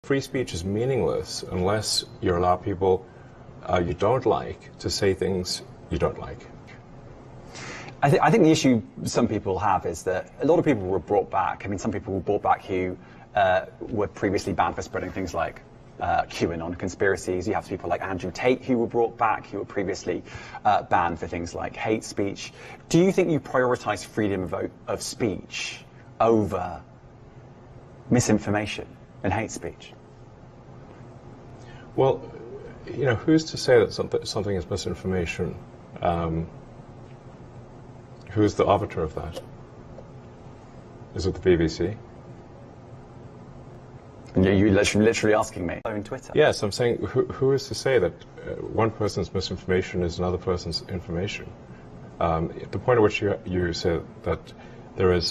Free speech is meaningless unless you allow people you don't like to say things you don't like. I think the issue some people have is that a lot of people were brought back. I mean, some people were brought back who were previously banned for spreading things like QAnon conspiracies. You have people like Andrew Tate who were brought back, who were previously banned for things like hate speech. Do you think you prioritize freedom of speech over misinformation and hate speech? Well, you know, who's to say that something is misinformation? Who's the arbiter of that? Is it the BBC? You're literally asking me on Twitter. Yes, I'm saying who is to say that one person's misinformation is another person's information? The point at which you say that there is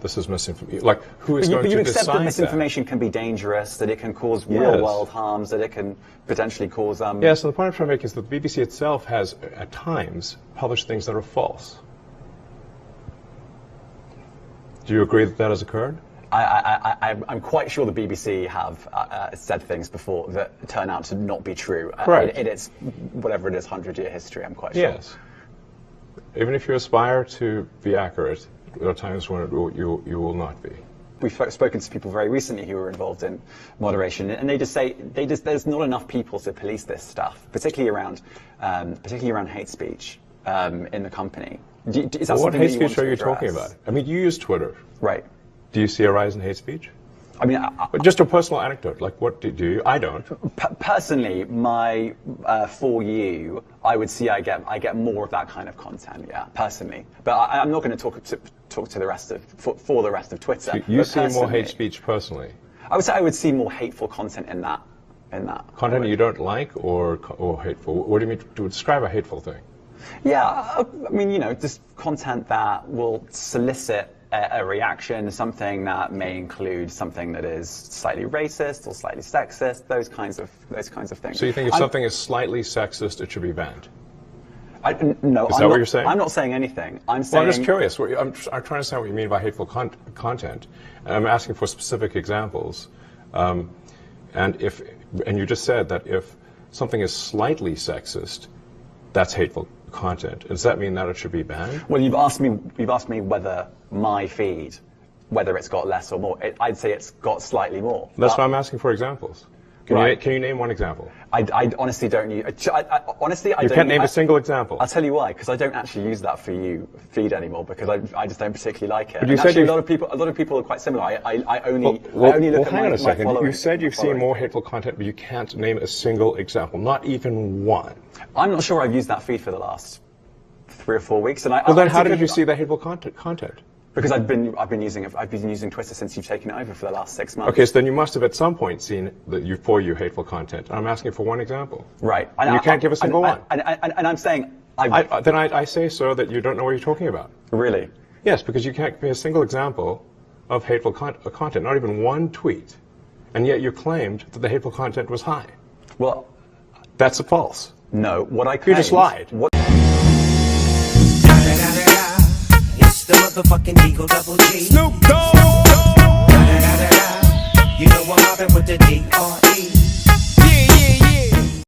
this is misinformation, like who is going to decide that? But you accept that misinformation can be dangerous, that it can cause real-world harms, that it can potentially cause. Yes, and the point I'm trying to make is that the BBC itself has, at times, published things that are false. Do you agree that that has occurred? I'm quite sure the BBC have said things before that turn out to not be true. Correct. In its, whatever it is, 100-year history, I'm quite sure. Yes. Even if you aspire to be accurate, there are times when you will not be. We've spoken to people very recently who were involved in moderation, and they just say there's not enough people to police this stuff, particularly around hate speech in the company. Is that what hate that speech are you talking about? I mean, you use Twitter. Right. Do you see a rise in hate speech? I mean, But just a personal anecdote. Like, what do you? I don't. Personally, for you, I would see I get more of that kind of content. Yeah, personally. But I'm not going to talk to the rest of for the rest of Twitter. So you see more hate speech personally? I would say I would see more hateful content in that. Content you don't like or hateful? What do you mean to describe a hateful thing? Yeah, I mean, you know, just content that will solicit a reaction, something that may include something that is slightly racist or slightly sexist, those kinds of things. So you think if something is slightly sexist, it should be banned? No, is that what you're saying? I'm not saying anything. I'm saying. Well, I'm just curious. I'm trying to understand what you mean by hateful content, and I'm asking for specific examples. And you just said that if something is slightly sexist, that's hateful content. Does that mean that it should be banned? Well, you've asked me whether my feed, whether it's got less or more. I'd say it's got slightly more. That's why I'm asking for examples. Can you name one example? I honestly don't use. Honestly, I you don't. can't name a single example. I'll tell you why. Because I don't actually use that for you feed anymore. Because I just don't particularly like it. But you and said actually, a lot of people are quite similar. I only look at hang on a second. my You said you've seen more hateful content, but you can't name a single example, not even one. I'm not sure I've used that feed for the last 3 or 4 weeks. And then how did you see the hateful content? Because I've been using Twitter since you've taken it over for the last 6 months. Okay, so then you must have at some point seen for you hateful content. I'm asking for one example. Right. And you can't give a single one. And I'm saying then I say so that you don't know what you're talking about. Really? Yes, because you can't give me a single example of hateful content, not even one tweet, and yet you claimed that the hateful content was high. Well, that's a false. No, what I claimed. You just lied. It's the motherfucking Eagle Double G. Snoop Dogg. You know I'm mobbing with the D.R.E.